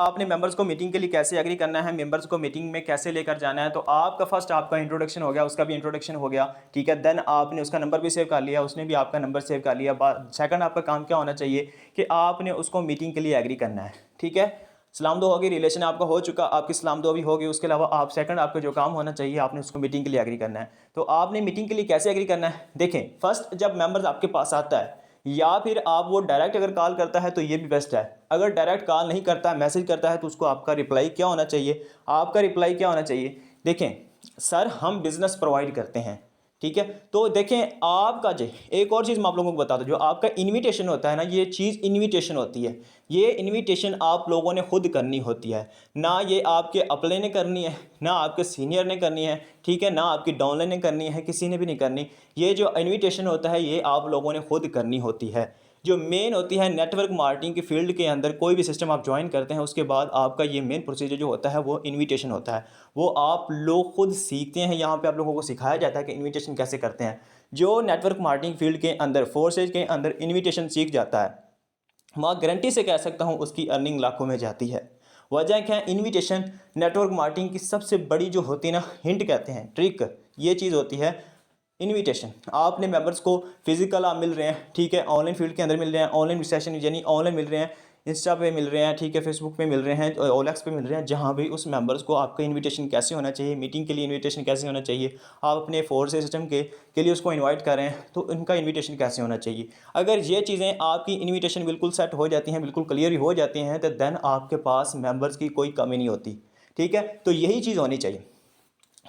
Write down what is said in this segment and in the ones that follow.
आपने मेंबर्स को मीटिंग के लिए कैसे एग्री करना है, मेंबर्स को मीटिंग में कैसे लेकर जाना है, तो आपका फर्स्ट आपका इंट्रोडक्शन हो गया, उसका भी इंट्रोडक्शन हो गया, ठीक है। देन आपने उसका नंबर भी सेव कर लिया, उसने भी आपका नंबर सेव कर लिया। सेकंड आपका काम क्या होना चाहिए कि आपने उसको मीटिंग के लिए एग्री करना है, ठीक है। सलाम दो होगी, रिलेशन आपका हो चुका, आपकी सलाम दो भी होगी। उसके अलावा आप सेकंड आपका जो काम होना चाहिए, आपने उसको मीटिंग के लिए एग्री करना है। तो आपने मीटिंग के लिए कैसे एग्री करना है, देखें, फर्स्ट जब मेंबर्स आपके पास आता है या फिर आप वो डायरेक्ट अगर कॉल करता है तो ये भी बेस्ट है। अगर डायरेक्ट कॉल नहीं करता है, मैसेज करता है, तो उसको आपका रिप्लाई क्या होना चाहिए, आपका रिप्लाई क्या होना चाहिए, देखें सर हम बिज़नेस प्रोवाइड करते हैं, ठीक है। तो देखें आपका जो एक और चीज़ मैं आप लोगों को बता दूं, जो आपका इनविटेशन होता है ना, ये चीज़ इनविटेशन होती है, ये इनविटेशन आप लोगों ने खुद करनी होती है, ना ये आपके अपने ने करनी है, ना आपके सीनियर ने करनी है, ठीक है, ना आपकी डाउनलाइन ने करनी है, किसी ने भी नहीं करनी। ये जो इनविटेशन होता है ये आप लोगों ने खुद करनी होती है। जो मेन होती है नेटवर्क मार्केटिंग की फील्ड के अंदर, कोई भी सिस्टम आप ज्वाइन करते हैं उसके बाद आपका ये मेन प्रोसीजर जो होता है वो इनविटेशन होता है। वो आप लोग खुद सीखते हैं, यहाँ पे आप लोगों को सिखाया जाता है कि इनविटेशन कैसे करते हैं। जो नेटवर्क मार्केटिंग फील्ड के अंदर फोर्सेज के अंदर इनविटेशन सीख जाता है, मैं गारंटी से कह सकता हूँ उसकी अर्निंग लाखों में जाती है। वजह क्या है, इनविटेशन नेटवर्क मार्केटिंग की सबसे बड़ी जो होती है ना, हिंट कहते हैं, ट्रिक, ये चीज़ होती है इनविटेशन। आपने मेंबर्स को फिजिकल आप मिल रहे हैं, ठीक है, ऑनलाइन फील्ड के अंदर मिल रहे हैं, ऑनलाइन सेशन यानी ऑनलाइन मिल रहे हैं, इंस्टा पे मिल रहे हैं, ठीक है, फेसबुक पे मिल रहे हैं, ओलेक्स पे मिल रहे हैं, जहाँ भी उस मेंबर्स को आपका इनविटेशन कैसे होना चाहिए, मीटिंग के लिए इनविटेशन कैसे होना चाहिए, आप अपने फोर्स सिस्टम के लिए उसको इन्वाइट कर रहे हैं तो उनका इन्विटेशन कैसे होना चाहिए। अगर ये चीज़ें आपकी इन्विटेशन बिल्कुल सेट हो जाती हैं, बिल्कुल क्लियर हो जाती हैं, तो देन आपके पास मेंबर्स की कोई कमी नहीं होती, ठीक है। तो यही चीज़ होनी चाहिए,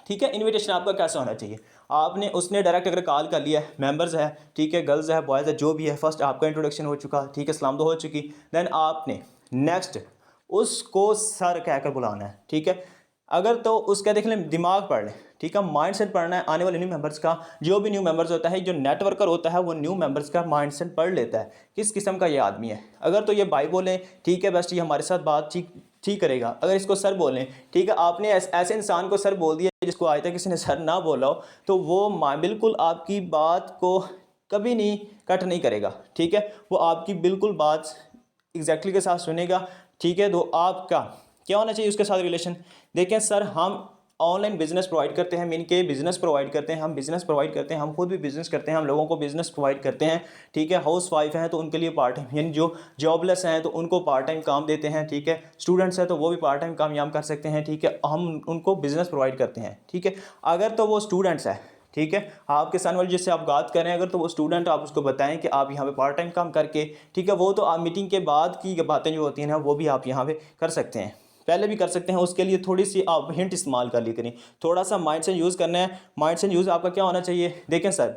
ठीक है। इनविटेशन आपका कैसा होना चाहिए, आपने उसने डायरेक्ट अगर कॉल कर लिया है, मेंबर्स है, ठीक है, गर्ल्स है, बॉयज़ है, जो भी है, फर्स्ट आपका इंट्रोडक्शन हो चुका, ठीक है, सलाम दो हो चुकी। देन आपने नेक्स्ट उसको सर कहकर बुलाना है, ठीक है। अगर तो उसका देख लें, दिमाग पढ़ लें, ठीक है, माइंड सेट पढ़ना है आने वाले न्यू मेंबर्स का। जो भी न्यू मेंबर्स होता है, जो नेटवर्कर होता है, वो न्यू मेंबर्स का माइंड सेट पढ़ लेता है, किस किस्म का ये आदमी है। अगर तो ये भाई बोले, ठीक है बेस्ट, ये हमारे साथ बात ठीक करेगा। अगर इसको सर बोलें, ठीक है, आपने ऐसे इंसान को सर बोल दिया जिसको आज तक किसी ने सर ना बोला हो, तो वो बिल्कुल आपकी बात को कभी नहीं कट नहीं करेगा, ठीक है। वो आपकी बिल्कुल बात एग्जैक्टली के साथ सुनेगा, ठीक है। तो आपका क्या होना चाहिए उसके साथ रिलेशन, देखें सर हम ऑनलाइन बिजनेस प्रोवाइड करते हैं, मीन के बिजनेस प्रोवाइड करते हैं, हम बिजनेस प्रोवाइड करते हैं, हम खुद भी बिजनेस करते हैं, हम लोगों को बिजनेस प्रोवाइड करते हैं, ठीक है। हाउस वाइफ हैं तो उनके लिए पार्ट टाइम, यानी जो जॉबलेस हैं तो उनको पार्ट टाइम काम देते हैं, ठीक है। स्टूडेंट्स हैं तो वो भी पार्ट टाइम काम यहाँ कर सकते हैं, ठीक है, हम उनको बिजनेस प्रोवाइड करते हैं, ठीक है। अगर तो वो स्टूडेंट्स है, ठीक है, आपके सन वाले जिससे आप बात कर रहे हैं, अगर तो वो स्टूडेंट, आप उसको बताएं कि आप यहाँ पे पार्ट टाइम काम करके, ठीक है, वो तो आप मीटिंग के बाद की बातें जो होती हैं ना, वो भी आप यहाँ पे कर सकते हैं, पहले भी कर सकते हैं। उसके लिए थोड़ी सी आप हिंट इस्तेमाल कर ली करें, थोड़ा सा माइंड से यूज़ करना है। माइंड से यूज़ आपका क्या होना चाहिए, देखें सर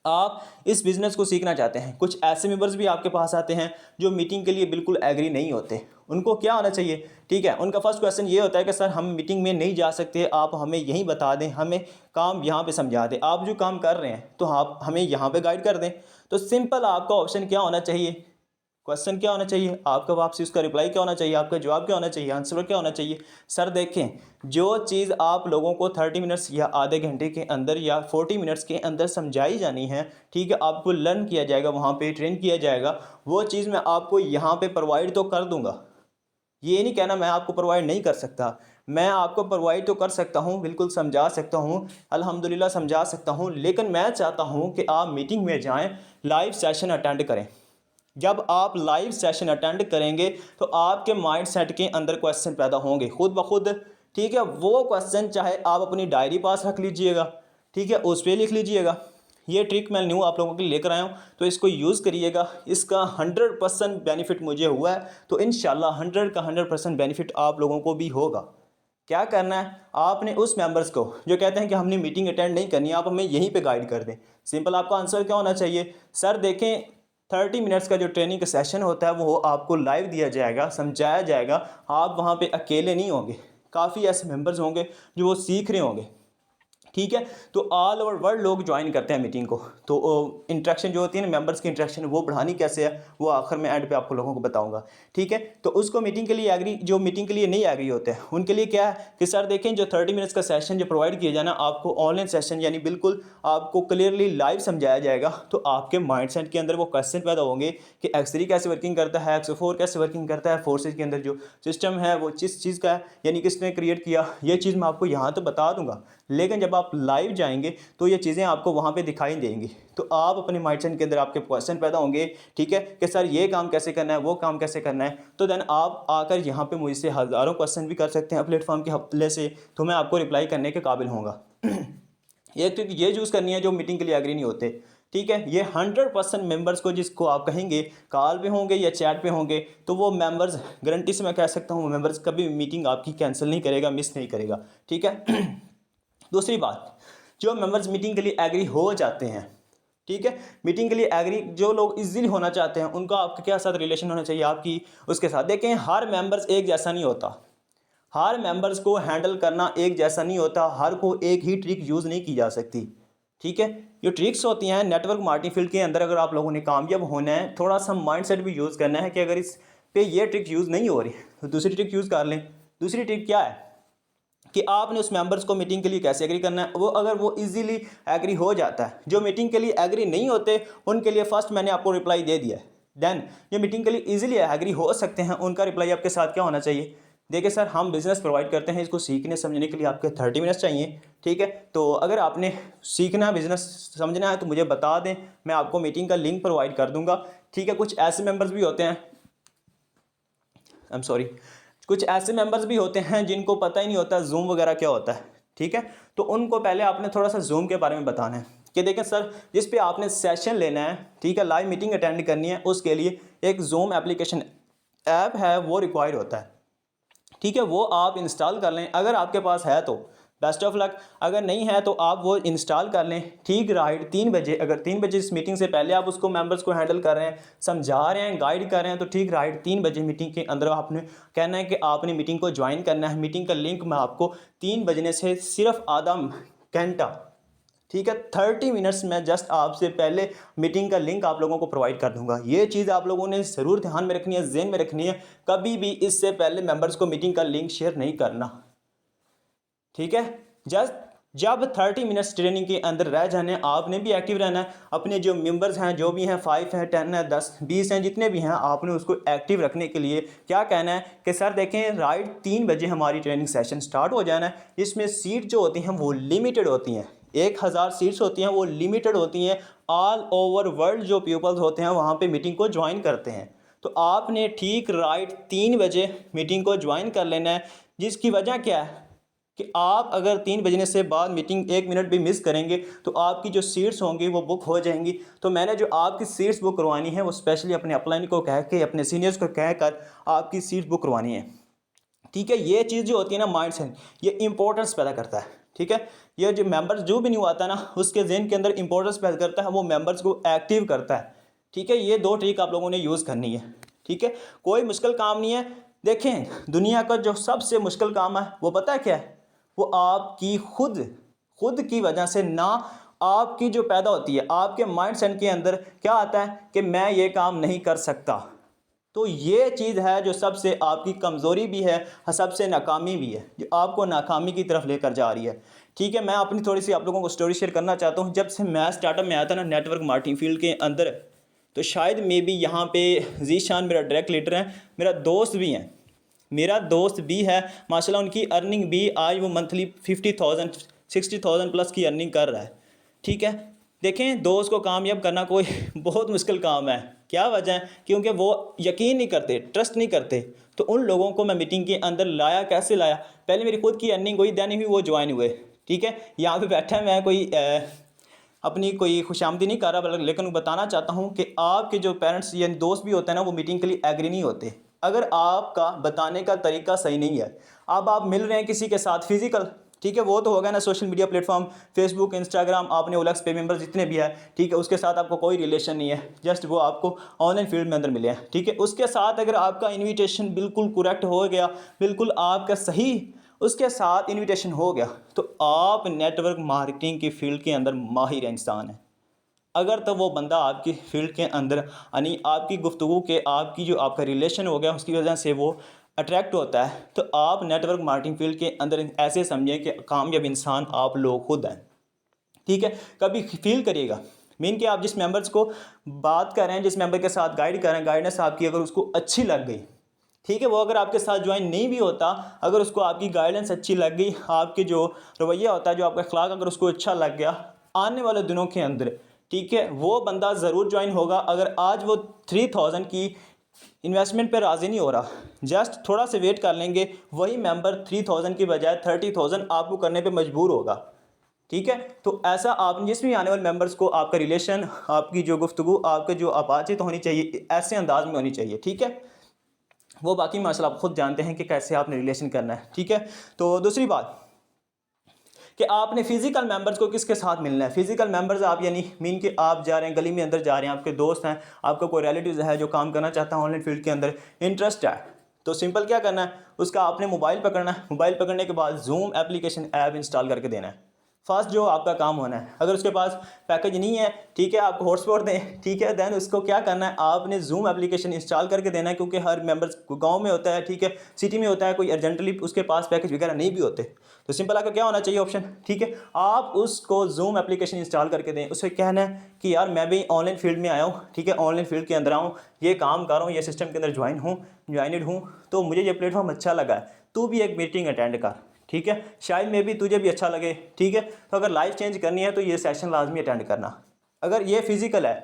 आप इस बिज़नेस को सीखना चाहते हैं, कुछ ऐसे मेंबर्स भी आपके पास आते हैं जो मीटिंग के लिए बिल्कुल एग्री नहीं होते, उनको क्या होना चाहिए, ठीक है। उनका फर्स्ट क्वेश्चन ये होता है कि सर हम मीटिंग में नहीं जा सकते, आप हमें यहीं बता दें, हमें काम यहाँ पे समझा दें, आप जो काम कर रहे हैं तो आप हमें यहाँ पे गाइड कर दें। तो सिंपल आपका ऑप्शन क्या होना चाहिए, क्वेश्चन क्या होना चाहिए, आपका वापसी उसका रिप्लाई क्या होना चाहिए, आपका जवाब क्या होना चाहिए, आंसर क्या होना चाहिए। सर देखें, जो चीज़ आप लोगों को 30 मिनट्स या आधे घंटे के अंदर या 40 मिनट्स के अंदर समझाई जानी है, ठीक है, आपको लर्न किया जाएगा, वहाँ पे ट्रेन किया जाएगा, वो चीज़ मैं आपको यहाँ पे प्रोवाइड तो कर दूँगा। ये नहीं कहना मैं आपको प्रोवाइड नहीं कर सकता, मैं आपको प्रोवाइड तो कर सकता हूँ, बिल्कुल समझा सकता हूँ, अल्हम्दुलिल्लाह समझा सकता हूँ। लेकिन मैं चाहता हूँ कि आप मीटिंग में जाएँ, लाइव सेशन अटेंड करें। जब आप लाइव सेशन अटेंड करेंगे तो आपके माइंड सेट के अंदर क्वेश्चन पैदा होंगे खुद ब खुद, ठीक है। वो क्वेश्चन चाहे आप अपनी डायरी पास रख लीजिएगा, ठीक है, उस पर लिख लीजिएगा। ये ट्रिक मैं न्यू आप लोगों के लिए लेकर आया हूँ, तो इसको यूज़ करिएगा। इसका 100% बेनिफिट मुझे हुआ है, तो इंशाल्लाह 100 का 100% बेनिफिट आप लोगों को भी होगा। क्या करना है, आपने उस मेंबर्स को जो कहते हैं कि हमने मीटिंग अटेंड नहीं करनी, आप हमें यहीं पे गाइड कर दें। सिंपल आपका आंसर क्या होना चाहिए, सर देखें 30 मिनट्स का जो ट्रेनिंग का सेशन होता है वो आपको लाइव दिया जाएगा, समझाया जाएगा, आप वहाँ पे अकेले नहीं होंगे, काफ़ी ऐसे मेंबर्स होंगे जो वो सीख रहे होंगे, ठीक है। तो ऑल ओवर वर्ल्ड लोग ज्वाइन करते हैं मीटिंग को। तो इंटरेक्शन जो होती है ना, मेंबर्स की इंटरेक्शन वो बढ़ानी कैसे है, वो आखिर में एंड पे आपको लोगों को बताऊंगा। ठीक है। तो उसको मीटिंग के लिए एग्री, जो मीटिंग के लिए नहीं एग्री होते हैं उनके लिए क्या है कि सर देखें, जो 30 मिनट्स का सेशन जो प्रोवाइड किया जाना, आपको ऑनलाइन सेशन यानी बिल्कुल आपको क्लियरली लाइव समझाया जाएगा। तो आपके माइंडसेट के अंदर वो क्वेश्चन पैदा होंगे कि X3 कैसे वर्किंग करता है, X4 कैसे वर्किंग करता है, फोर्सेज के अंदर जो सिस्टम है वो किस चीज़ का है, यानी किसने क्रिएट किया। ये चीज़ मैं आपको यहाँ तो बता दूंगा, लेकिन जब आप लाइव जाएंगे तो ये चीज़ें आपको वहाँ पे दिखाई देंगी। तो आप अपने माइंडसेट के अंदर आपके क्वेश्चन पैदा होंगे, ठीक है, कि सर ये काम कैसे करना है, वो काम कैसे करना है। तो देन आप आकर यहाँ पे मुझसे हज़ारों क्वेश्चन भी कर सकते हैं प्लेटफॉर्म के हवाले से, तो मैं आपको रिप्लाई करने के काबिल होऊंगा। एक तो ये चूज़ करनी है जो मीटिंग के लिए एग्री नहीं होते, ठीक है। ये 100% मेंबर्स को जिसको आप कहेंगे कॉल पे होंगे या चैट पे होंगे, तो वो मेंबर्स गारंटी से मैं कह सकता हूँ मेंबर्स कभी मीटिंग आपकी कैंसिल नहीं करेगा, मिस नहीं करेगा, ठीक है। दूसरी बात, जो मेंबर्स मीटिंग के लिए एग्री हो जाते हैं, ठीक है, मीटिंग के लिए एग्री जो लोग इजीली होना चाहते हैं, उनका आपके क्या साथ रिलेशन होना चाहिए आपकी उसके साथ। देखें, हर मेंबर्स एक जैसा नहीं होता, हर मेंबर्स को हैंडल करना एक जैसा नहीं होता, हर को एक ही ट्रिक यूज़ नहीं की जा सकती, ठीक है। जो ट्रिक्स होती हैं नेटवर्क मार्केटिंग फील्ड के अंदर, अगर आप लोगों ने कामयाब होना है, थोड़ा सा माइंडसेट भी यूज़ करना है कि अगर इस पे ये ट्रिक यूज़ नहीं हो रही तो दूसरी ट्रिक यूज़ कर लें। दूसरी ट्रिक क्या है कि आपने उस मेंबर्स को मीटिंग के लिए कैसे एग्री करना है। वो अगर वो इजीली एग्री हो जाता है, जो मीटिंग के लिए एग्री नहीं होते उनके लिए फर्स्ट मैंने आपको रिप्लाई दे दिया है। देन जो मीटिंग के लिए इजीली एग्री हो सकते हैं, उनका रिप्लाई आपके साथ क्या होना चाहिए। देखिए सर, हम बिज़नेस प्रोवाइड करते हैं, इसको सीखने समझने के लिए आपके 30 मिनट्स चाहिए, ठीक है। तो अगर आपने सीखना बिज़नेस समझना है तो मुझे बता दें, मैं आपको मीटिंग का लिंक प्रोवाइड कर दूंगा, ठीक है। कुछ ऐसे मेंबर्स भी होते हैं, आई एम सॉरी, कुछ ऐसे मेंबर्स भी होते हैं जिनको पता ही नहीं होता जूम वगैरह क्या होता है, ठीक है। तो उनको पहले आपने थोड़ा सा जूम के बारे में बताना है कि देखें सर, जिस पे आपने सेशन लेना है, ठीक है, लाइव मीटिंग अटेंड करनी है, उसके लिए एक जूम एप्लीकेशन ऐप है वो रिक्वायर्ड होता है, ठीक है। वो आप इंस्टॉल कर लें, अगर आपके पास है तो बेस्ट ऑफ लक, अगर नहीं है तो आप वो इंस्टॉल कर लें, ठीक राइट 3 बजे। अगर 3 बजे इस मीटिंग से पहले आप उसको मेंबर्स को हैंडल कर रहे हैं, समझा रहे हैं, गाइड कर रहे हैं, तो ठीक राइट 3 बजे मीटिंग के अंदर आपने कहना है कि आपने मीटिंग को ज्वाइन करना है। मीटिंग का लिंक मैं आपको 3 बजने से सिर्फ आधा घंटा, ठीक है, 30 मिनट्स में जस्ट आपसे पहले मीटिंग का लिंक आप लोगों को प्रोवाइड कर दूंगा। ये चीज़ आप लोगों ने ज़रूर ध्यान में रखनी है, ज़हन में रखनी है, कभी भी इससे पहले मेंबर्स को मीटिंग का लिंक शेयर नहीं करना, ठीक है। जस्ट जब 30 मिनट्स ट्रेनिंग के अंदर रह जाने, आपने भी एक्टिव रहना है, अपने जो मेंबर्स हैं, जो भी हैं, 5 हैं, 10 हैं, 10 20 हैं, जितने भी हैं, आपने उसको एक्टिव रखने के लिए क्या कहना है कि सर देखें राइट 3 बजे हमारी ट्रेनिंग सेशन स्टार्ट हो जाना है। इसमें सीट जो होती हैं वो लिमिटेड होती हैं, 1000 सीट्स होती हैं, वो लिमिटेड होती हैं। ऑल ओवर वर्ल्ड जो पीपल्स होते हैं वहाँ पे मीटिंग को ज्वाइन करते हैं। तो आपने ठीक राइट 3 बजे मीटिंग को ज्वाइन कर लेना है, जिसकी वजह क्या है कि आप अगर 3 बजने से बाद मीटिंग 1 मिनट भी मिस करेंगे तो आपकी जो सीट्स होंगी वो बुक हो जाएंगी। तो मैंने जो आपकी सीट्स बुक करवानी है वो स्पेशली अपने अपलाइन को कह के, अपने सीनियर्स को कह कर आपकी सीट्स बुक करवानी है, ठीक है। ये चीज़ जो होती है ना माइंड सेट, ये इंपॉर्टेंस पैदा करता है, ठीक है। ये जो मेंबर्स जो भी नहीं आता ना, उसके जहन के अंदर इंपॉर्टेंस पैदा करता है, वो मेंबर्स को एक्टिव करता है, ठीक है। ये 2 ट्रिक आप लोगों ने यूज़ करनी है, ठीक है। कोई मुश्किल काम नहीं है। देखें, दुनिया का जो सबसे मुश्किल काम है वो पता है क्या है, वो आपकी खुद की वजह से ना, आपकी जो पैदा होती है आपके माइंड सेट के अंदर क्या आता है कि मैं ये काम नहीं कर सकता। तो ये चीज़ है जो सबसे आपकी कमज़ोरी भी है, सबसे नाकामी भी है, जो आपको नाकामी की तरफ लेकर जा रही है, ठीक है। मैं अपनी थोड़ी सी आप लोगों को स्टोरी शेयर करना चाहता हूँ। जब से मैं स्टार्टअप में आया था ना नेटवर्क मार्केटिंग फील्ड के अंदर, तो शायद मे बी यहाँ पे जीशान मेरा डायरेक्ट लीडर है, मेरा दोस्त भी है, माशाल्लाह। उनकी अर्निंग भी आज वो मंथली 50,000 60,000 प्लस की अर्निंग कर रहा है, ठीक है। देखें, दोस्त को कामयाब करना कोई बहुत मुश्किल काम है। क्या वजह है? क्योंकि वो यकीन नहीं करते, ट्रस्ट नहीं करते। तो उन लोगों को मैं मीटिंग के अंदर लाया, कैसे लाया, पहले मेरी खुद की अर्निंग हुई, देन ही वो ज्वाइन हुए, ठीक है। यहाँ पे बैठा है, मैं कोई अपनी कोई खुशामदी नहीं कर रहा, लेकिन बताना चाहता हूँ कि आपके जो पेरेंट्स या दोस्त भी होते हैं ना, वो मीटिंग के लिए एग्री नहीं होते अगर आपका बताने का तरीका सही नहीं है। अब आप मिल रहे हैं किसी के साथ फिजिकल, ठीक है, वो तो होगा ना social media platform, Facebook, Instagram, आपने ओलेक्स पे मेंबर जितने भी है, ठीक है, उसके साथ आपको कोई रिलेशन नहीं है, जस्ट वो आपको ऑनलाइन फील्ड में अंदर मिले हैं, ठीक है। उसके साथ अगर आपका इन्विटेशन बिल्कुल करेक्ट हो गया, बिल्कुल आपका सही उसके साथ इनविटेशन हो गया, तो आप नेटवर्क मार्केटिंग की फील्ड के अंदर माहिर इंसान हैं। अगर तो वो बंदा आपकी फील्ड के अंदर यानी आपकी गुफ्तगू के आपकी जो आपका रिलेशन हो गया उसकी वजह से वो अट्रैक्ट होता है, तो आप नेटवर्क मार्केटिंग फील्ड के अंदर ऐसे समझें कि कामयाब इंसान आप लोग खुद हैं। ठीक है, कभी फील करिएगा मीन कि आप जिस मेंबर्स को बात कर रहे हैं, जिस मेंबर के साथ गाइड कर रहे हैं, गाइडेंस आपकी अगर उसको अच्छी लग गई, ठीक है, वो अगर आपके साथ ज्वाइन नहीं भी होता, अगर उसको आपकी गाइडेंस अच्छी लग गई, आपके जो रवैया होता है, जो आपका अखलाक अगर उसको अच्छा लग गया, आने वाले दिनों के अंदर, ठीक है, वो बंदा ज़रूर ज्वाइन होगा। अगर आज वो 3000 की इन्वेस्टमेंट पे राज़ी नहीं हो रहा, जस्ट थोड़ा से वेट कर लेंगे, वही मेंबर 3000 की बजाय 30,000 आपको करने पे मजबूर होगा। ठीक है, तो ऐसा आप जिसमें आने वाले मेंबर्स को आपका रिलेशन, आपकी जो गुफ्तगू, आपके जो बातचीत होनी चाहिए, ऐसे अंदाज में होनी चाहिए। ठीक है, वो बाकी माशाल्लाह आप खुद जानते हैं कि कैसे आपने रिलेशन करना है। ठीक है, तो दूसरी बात कि आपने फिजिकल मेंबर्स को किसके साथ मिलना है। फिजिकल मेंबर्स आप यानी मीन कि आप जा रहे हैं, गली में अंदर जा रहे हैं, आपके दोस्त हैं, आपका कोई रिलेटिव है जो काम करना चाहता है ऑनलाइन फील्ड के अंदर, इंटरेस्ट है, तो सिंपल क्या करना है, उसका आपने मोबाइल पकड़ना है। मोबाइल पकड़ने के बाद जूम एप्लीकेशन ऐप इंस्टॉल करके देना है। फर्स्ट जो आपका काम होना है, अगर उसके पास पैकेज नहीं है, ठीक है, आपको हॉटस्पॉट दें, ठीक है, देन उसको क्या करना है, आपने जूम एप्लीकेशन इंस्टॉल करके देना है, क्योंकि हर मेंबर्स गांव में होता है, ठीक है, सिटी में होता है, कोई अर्जेंटली उसके पास पैकेज वगैरह नहीं भी होते, तो सिंपल आपका क्या होना चाहिए ऑप्शन, ठीक है, आप उसको जूम एप्लीकेशन इंस्टॉल करके दें। उससे कहना है कि यार मैं भी ऑनलाइन फील्ड में आया हूँ, ठीक है, ऑनलाइन फील्ड के अंदर आऊँ, ये काम कर रहा हूँ, ये सिस्टम के अंदर ज्वाइनड हूँ, तो मुझे ये प्लेटफॉर्म अच्छा लगा है, तू भी एक मीटिंग अटेंड कर, ठीक है, शायद में भी तुझे भी अच्छा लगे। ठीक है, तो अगर लाइफ चेंज करनी है तो ये सेशन लाजमी अटेंड करना। अगर ये फिजिकल है,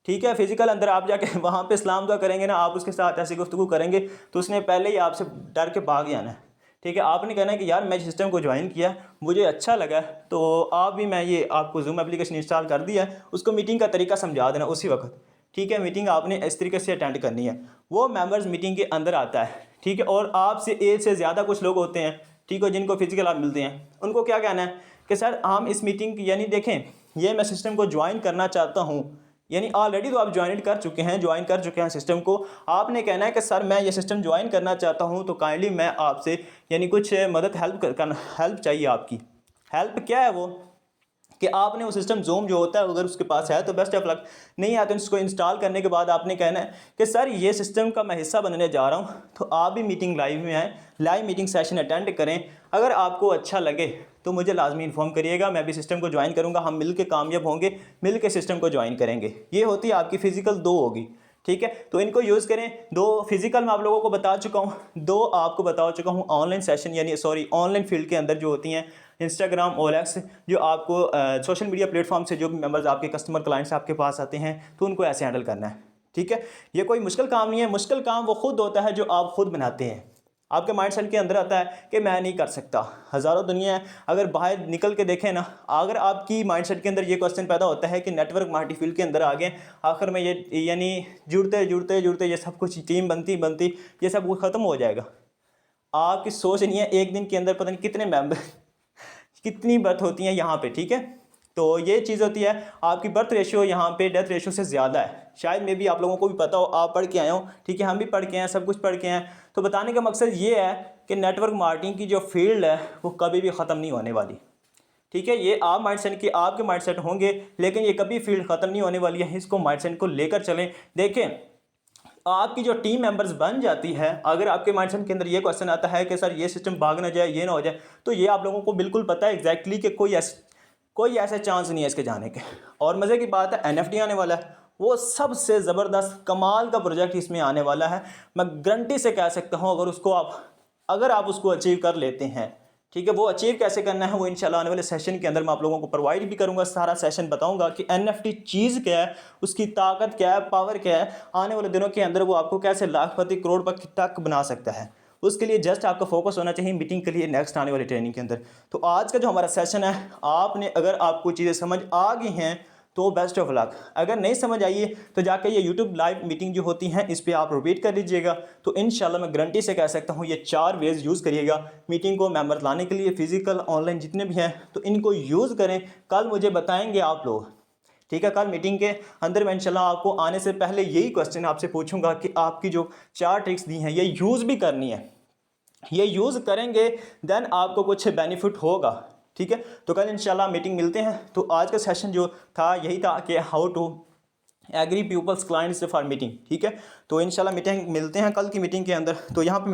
ठीक है, फिजिकल अंदर आप जाके वहाँ पे सलाम दुआ करेंगे ना, आप उसके साथ ऐसी गुफ्तगू करेंगे तो उसने पहले ही आपसे डर के भाग जाना है। ठीक है, आपने कहना है कि यार मैं सिस्टम को ज्वाइन किया, मुझे अच्छा लगा, तो आप भी मैं ये आपको जूम एप्लीकेशन इंस्टॉल कर दिया है, उसको मीटिंग का तरीका समझा देना उसी वक्त। ठीक है, मीटिंग आपने इस तरीके से अटेंड करनी है, वो मेंबर्स मीटिंग के अंदर आता है। ठीक है, और आपसे एज से ज़्यादा कुछ लोग होते हैं, ठीक है, जिनको फिजिकल आप मिलते हैं, उनको क्या कहना है कि सर हम इस मीटिंग यानी देखें, ये मैं सिस्टम को ज्वाइन करना चाहता हूँ, यानी ऑलरेडी तो आप ज्वाइन कर चुके हैं सिस्टम को, आपने कहना है कि सर मैं ये सिस्टम ज्वाइन करना चाहता हूँ, तो काइंडली मैं आपसे यानी कुछ मदद हेल्प चाहिए आपकी। हेल्प क्या है वो कि आपने वो सिस्टम जूम जो होता है अगर उसके पास है तो बेस्ट ऑफ लक, नहीं है तो इसको इंस्टॉल करने के बाद आपने कहना है कि सर ये सिस्टम का मैं हिस्सा बनने जा रहा हूँ, तो आप भी मीटिंग लाइव में आएँ, लाइव मीटिंग सेशन अटेंड करें, अगर आपको अच्छा लगे तो मुझे लाजमी इन्फॉर्म करिएगा, मैं भी सिस्टम को ज्वाइन करूँगा, हम मिल के कामयाब होंगे, मिल के सिस्टम को ज्वाइन करेंगे। ये होती है आपकी फ़िज़िकल 2 होगी। ठीक है, तो इनको यूज़ करें। 2 फिजिकल मैं आप लोगों को बता चुका हूँ, 2 आपको बता चुका हूँ ऑनलाइन सेशन यानी सॉरी ऑनलाइन फील्ड के अंदर जो होती हैं, इंस्टाग्राम, OLX, जो आपको सोशल मीडिया प्लेटफॉर्म से जो भी मेंबर्स आपके कस्टमर क्लाइंट्स आपके पास आते हैं, तो उनको ऐसे हैंडल करना है। ठीक है, ये कोई मुश्किल काम नहीं है, मुश्किल काम वो खुद होता है जो आप खुद बनाते हैं। आपके माइंड सेट के अंदर आता है कि मैं नहीं कर सकता, हज़ारों दुनिया है, अगर बाहर निकल के देखें ना, अगर आपकी माइंड सेट के अंदर ये क्वेश्चन पैदा होता है कि नेटवर्क मार्केटिंग फील्ड के अंदर आ गए, आखिर में ये यानी जुड़ते ये सब कुछ टीम बनती ये सब कुछ ख़त्म हो जाएगा। आपकी सोच नहीं है, एक दिन के अंदर पता नहीं कितने मेंबर कितनी बर्थ होती हैं यहाँ पे। ठीक है, तो ये चीज़ होती है, आपकी बर्थ रेशियो यहाँ पे डेथ रेशियो से ज़्यादा है, शायद मे भी आप लोगों को भी पता हो, आप पढ़ के आए हो, ठीक है, हम भी पढ़ के हैं, सब कुछ पढ़ के हैं। तो बताने का मकसद ये है कि नेटवर्क मार्केटिंग की जो फील्ड है वो कभी भी ख़त्म नहीं होने वाली। ठीक है, ये आप माइंडसेट की आपके माइंडसेट होंगे, लेकिन ये कभी फील्ड ख़त्म नहीं होने वाली है, इसको माइंडसेट को लेकर चलें। देखें, आपकी जो टीम मेंबर्स बन जाती है, अगर आपके माइंडसेट के अंदर ये क्वेश्चन आता है कि सर ये सिस्टम भाग ना जाए, ये ना हो जाए, तो ये आप लोगों को बिल्कुल पता है एग्जैक्टली कि कोई ऐसा चांस नहीं है इसके जाने के। और मज़े की बात है, NFT आने वाला है, वो सबसे ज़बरदस्त कमाल का प्रोजेक्ट इसमें आने वाला है। मैं गारंटी से कह सकता हूँ, अगर आप उसको अचीव कर लेते हैं, ठीक है, वो अचीव कैसे करना है वो इंशाल्लाह आने वाले सेशन के अंदर मैं आप लोगों को प्रोवाइड भी करूंगा। सारा सेशन बताऊंगा कि NFT चीज़ क्या है, उसकी ताकत क्या है, पावर क्या है, आने वाले दिनों के अंदर वो आपको कैसे लाखपति करोड़पति तक बना सकता है। उसके लिए जस्ट आपका फोकस होना चाहिए मीटिंग के लिए नेक्स्ट आने वाली ट्रेनिंग के अंदर। तो आज का जो हमारा सेशन है, अगर आपको चीज़ें समझ आ गई हैं तो बेस्ट ऑफ लक, अगर नहीं समझ आइए तो जाके ये यूट्यूब लाइव मीटिंग जो होती हैं इस पर आप रिपीट कर लीजिएगा। तो इंशाल्लाह मैं गारंटी से कह सकता हूँ ये 4 वेज यूज़ करिएगा मीटिंग को मेंबर लाने के लिए, फिजिकल ऑनलाइन जितने भी हैं, तो इनको यूज़ करें। कल मुझे बताएंगे आप लोग, ठीक है, कल मीटिंग के अंदर मैं इंशाल्लाह आपको आने से पहले यही क्वेश्चन आपसे पूछूंगा कि आपकी जो 4 ट्रिक्स दी हैं ये यूज़ भी करनी है। ये यूज़ करेंगे देन आपको कुछ बेनिफिट होगा, ठीक है। तो कल इंशाल्लाह मीटिंग मिलते हैं। तो आज का सेशन जो था यही था कि how to agree peoples clients for meeting, ठीक है। तो इंशाल्लाह मीटिंग मिलते हैं कल की मीटिंग के अंदर। तो यहाँ पे